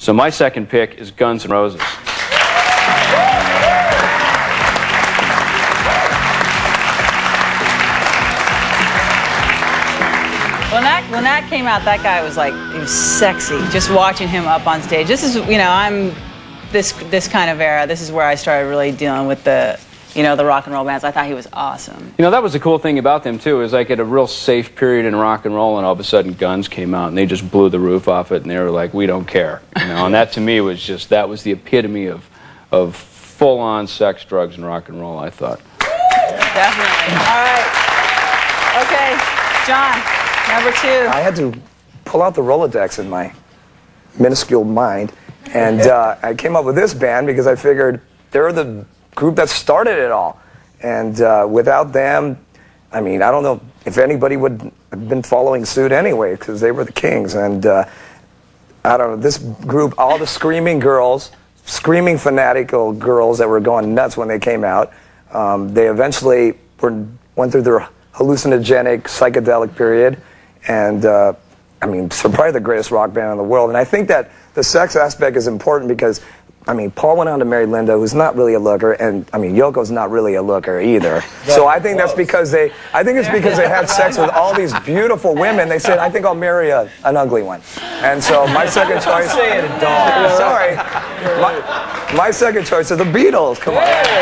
So my second pick is Guns N' Roses. When that came out, that guy was like, he was sexy. Just watching him up on stage. This is, you know, I'm this kind of era. This is where I started really dealing with the, you know, the rock and roll bands. I thought he was awesome. You know, that was the cool thing about them too. Is like at a real safe period in rock and roll, and all of a sudden Guns came out, and they just blew the roof off it, and they were like, we don't care. You know, and that to me was just, that was the epitome of full-on sex, drugs, and rock and roll, I thought. Definitely. All right. Okay, John. Number 2. I had to pull out the Rolodex in my minuscule mind, and I came up with this band because I figured they're the group that started it all. And without them, I mean, I don't know if anybody would have been following suit anyway, because they were the kings. And I don't know, this group, all the screaming girls, screaming fanatical girls that were going nuts when they came out, they eventually went through their hallucinogenic, psychedelic period. And, I mean, so probably the greatest rock band in the world. And I think that the sex aspect is important because, I mean, Paul went on to marry Linda, who's not really a looker, and, I mean, Yoko's not really a looker either. So I think that's because I think it's because they had sex with all these beautiful women. They said, I think I'll marry an ugly one. And so my second choice... Say it, dog. Sorry. My second choice are the Beatles. Come on. Seriously,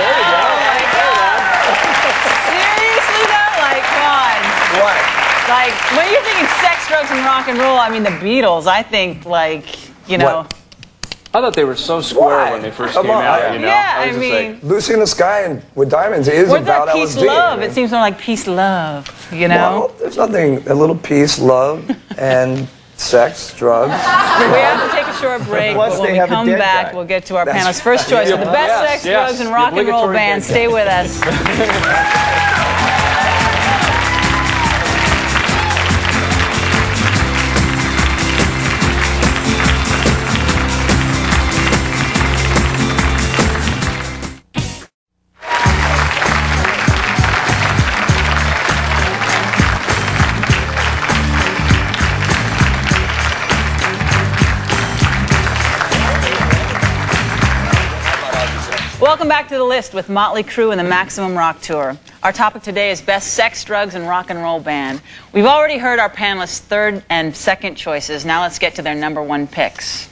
though? Like, come on. What? Like, when you're thinking sex, drugs, and rock and roll, I mean, the Beatles, I think, like, you know... What? I thought they were so square when they first came out, you know? Yeah, I mean... like, Lucy in the Sky and with Diamonds is about peace, LSD. love. It seems more like peace, love, you know? Well, there's nothing, a little peace, love, and sex, drugs. We have to take a short break, but when we come back, we'll get to our panelists' first choice of the best sex, drugs, and rock and roll band. Stay with us. Welcome back to The List with Motley Crue and the Maximum Rock Tour. Our topic today is Best Sex, Drugs, and Rock and Roll Band. We've already heard our panelists' third and second choices. Now let's get to their number 1 picks.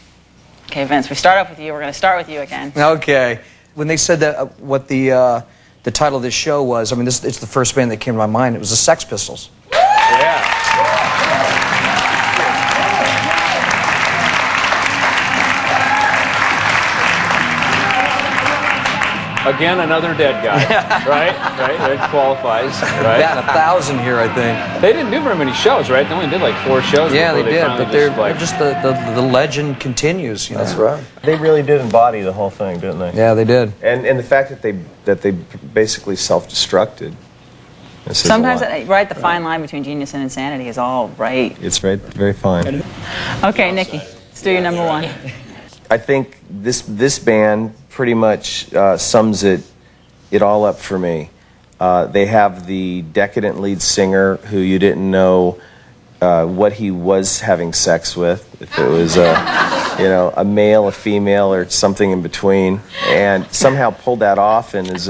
Okay, Vince, we start off with you. We're going to start with you again. Okay. When they said that what the title of this show was, I mean, it's the first band that came to my mind. It was the Sex Pistols. Yeah. Again, another dead guy, right? Right, that qualifies, right? About 1,000 here, I think. They didn't do very many shows, right? They only did like 4 shows. Yeah, they did, but they're like... just the legend continues. You know? That's right. They really did embody the whole thing, didn't they? Yeah, they did. And the fact that they basically self-destructed. Sometimes, right, the fine line between genius and insanity is all right. It's very, very fine. Okay, Nikki, let's do your number 1. I think this band pretty much sums it all up for me. They have the decadent lead singer who you didn't know what he was having sex with, if it was a male, a female, or something in between, and somehow pulled that off. And as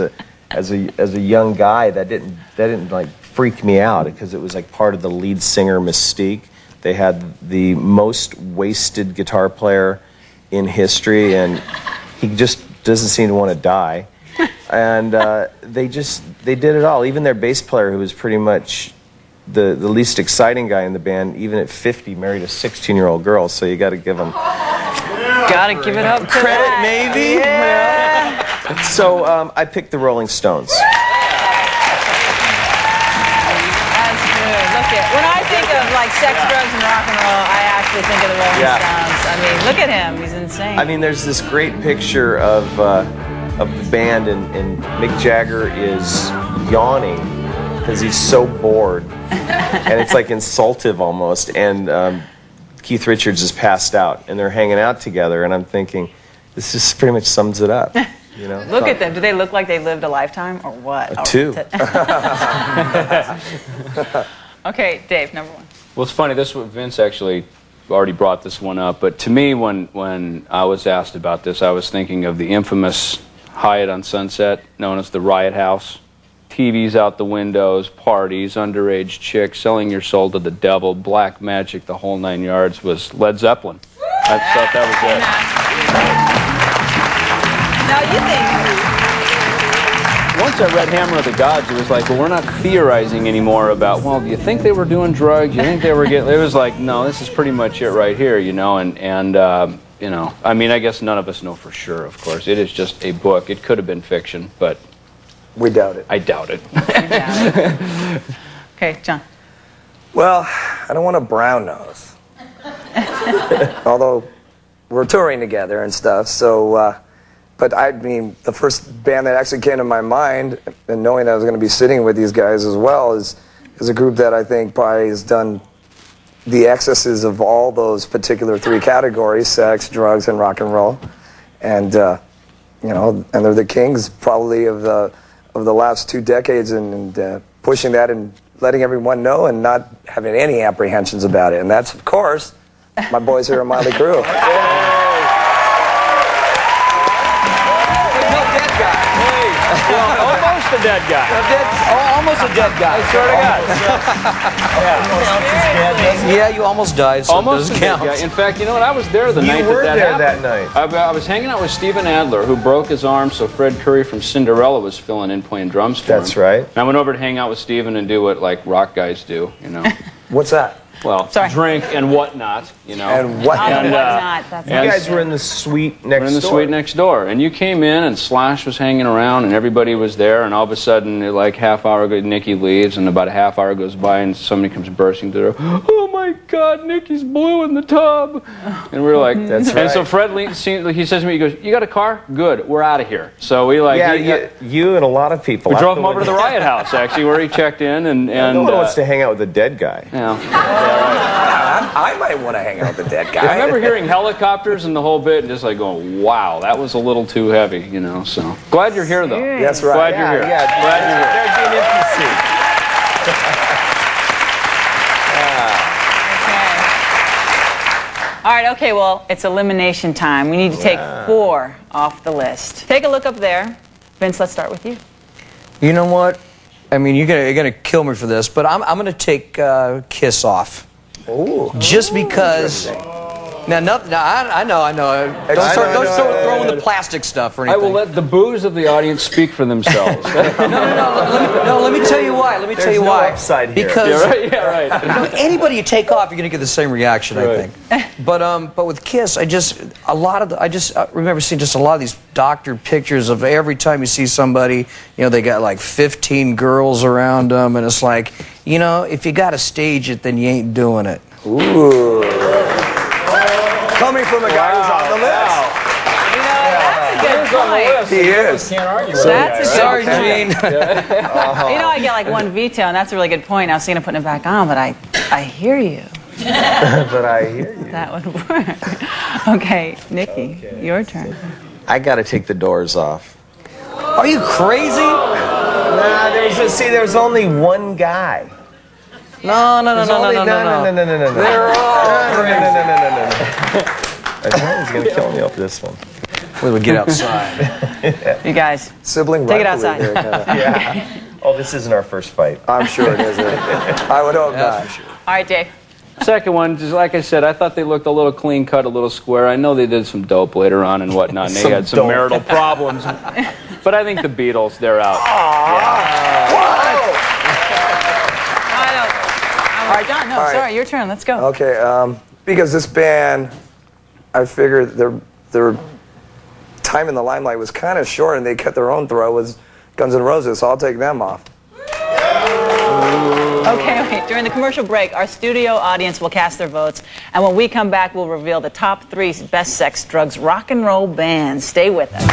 a young guy, that didn't like freak me out because it was like part of the lead singer mystique. They had the most wasted guitar player in history, and he just doesn't seem to want to die. And they did it all. Even their bass player, who was pretty much the least exciting guy in the band, even at 50, married a 16-year-old girl. So you got to give them give it up to credit, that. maybe. Yeah. So I picked the Rolling Stones. When I think of like sex, drugs, and rock and roll, I actually think of the Rolling Stones. I mean, look at him; he's insane. I mean, there's this great picture of the band, and Mick Jagger is yawning because he's so bored, and it's like insultive almost. And Keith Richards is passed out, and they're hanging out together, and I'm thinking, this just pretty much sums it up. You know? Look at them. Do they look like they lived a lifetime, or what? 2. Okay, Dave, number 1. Well, it's funny. This is what Vince actually already brought this one up, but to me, when I was asked about this, I was thinking of the infamous Hyatt on Sunset, known as the Riot House. TVs out the windows, parties, underage chicks, selling your soul to the devil, black magic, the whole 9 yards was Led Zeppelin. I thought that was it. Now you think... Once I read Hammer of the Gods, it was like, well, we're not theorizing anymore about, well, do you think they were doing drugs? Do you think they were getting... It was like, no, this is pretty much it right here, you know, and you know, I mean, I guess none of us know for sure, of course. It is just a book. It could have been fiction, but... We doubt it. I doubt it. Okay, John. Well, I don't want a brown nose. Although we're touring together and stuff, so... but I mean, the first band that actually came to my mind, and knowing that I was going to be sitting with these guys as well, is a group that I think probably has done the excesses of all those particular 3 categories: sex, drugs, and rock and roll. And you know, and they're the kings probably of the last 2 decades, and pushing that and letting everyone know and not having any apprehensions about it. And that's, of course, my boys here at Motley Crue. Almost a dead guy. Almost a dead guy. I swear to God. Yeah, you almost died, so Almost it a doesn't dead count. guy. In fact, you know what? I was there the night You were that there happened. that night. I was hanging out with Steven Adler, who broke his arm, so Fred Curry from Cinderella was filling in playing drums for him. That's right. And I went over to hang out with Steven and do what, like, rock guys do, you know. What's that? Well, Sorry. drink and whatnot, you know. And what? And And, whatnot. That's You and- guys were in the suite next door. We're in the suite next door, and you came in, and Slash was hanging around, and everybody was there, and all of a sudden, like half hour ago, Nikki leaves, and about a half hour goes by, and somebody comes bursting through. Oh my God, Nikki's blue in the tub, and we're like, That's And so right. Fred, he says to me, he goes, "You got a car? Good, we're out of here." So we like, Yeah, you and a lot of people. we out drove the him over to the window. Riot House, actually, where he checked in, and No one wants to hang out with a dead guy. yeah. I might want to hang out with the dead I guy. remember hearing helicopters and the whole bit, and just like going, "Wow, that was a little too heavy," you know. So glad you're here, though. That's right. Glad you're here. Yeah, Glad you're here. there's an empty seat. All right, okay, well, it's elimination time. We need to take 4 off the list. Take a look up there. Vince, let's start with you. You know what? I mean, you're gonna kill me for this, but I'm gonna take Kiss off. Ooh. Just because. Now, I know. Don't start throwing the plastic stuff or I anything. will let the boos of the audience speak for themselves. No, let me tell you why. Let me tell you no why. upside here. Because Yeah, right. Yeah, right. anybody you take off, you're gonna get the same reaction, I Right. think. But with Kiss, I remember seeing just a lot of these doctored pictures of every time you see somebody, you know, they got like 15 girls around them, and it's like, you know, if you gotta stage it, then you ain't doing it. Ooh. Coming from a guy who's on the list. You know, that's a good point. He is. Can't argue That's a Sorry, good point. Gene. You know, I get like 1 veto, and that's a really good point. I was thinking of putting it back on, but I hear you. But I hear you. That would work. Okay, Nikki, your turn. I got to take the doors off. Are you crazy? Nah, there's only one guy. No. No. They're all no. I thought he was going to kill me off this one. We would get outside. You guys, Sibling take it rivalry outside. there, kinda. Yeah. Oh, this isn't our first fight. I'm sure it isn't. I would hope not. All right, Dave. Second one, just like I said, I thought they looked a little clean cut, a little square. I know they did some dope later on and whatnot, and they had some dope. marital problems. But I think the Beatles, they're out. All right, Don, no, All right. sorry, your turn. Let's go. Okay, because this band, I figured their time in the limelight was kind of short, and they cut their own throw was Guns N' Roses, so I'll take them off. Okay, wait. During the commercial break, our studio audience will cast their votes, and when we come back, we'll reveal the top 3 best sex, drugs, rock and roll bands. Stay with us.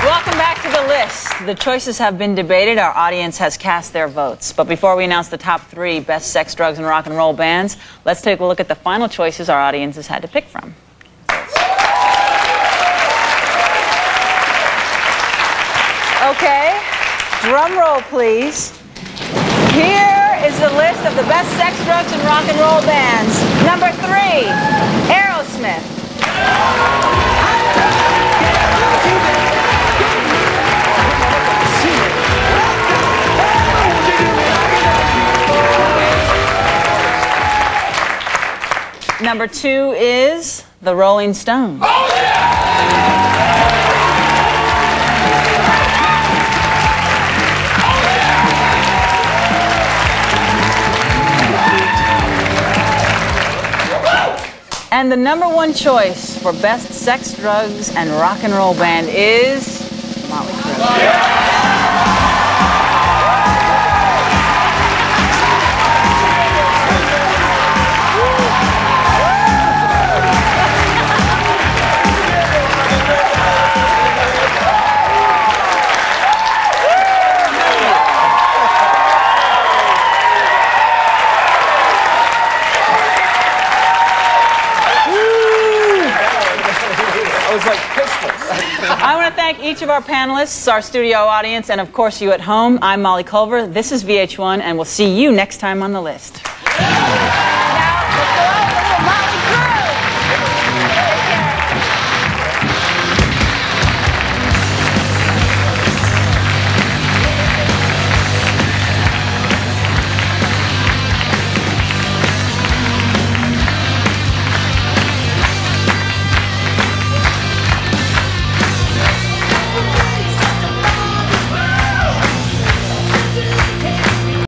Welcome back to the list. The choices have been debated. Our audience has cast their votes. But before we announce the top 3 best sex, drugs, and rock and roll bands, let's take a look at the final choices our audience has had to pick from. Okay, drum roll, please. Here is the list of the best sex, drugs, and rock and roll bands. Number 3, Aerosmith. Number 2 is the Rolling Stones. Oh, yeah! And the number 1 choice for best sex, drugs, and rock and roll band is Motley Crue. I want to thank each of our panelists, our studio audience, and of course you at home. I'm Molly Culver. This is VH1, and we'll see you next time on the list.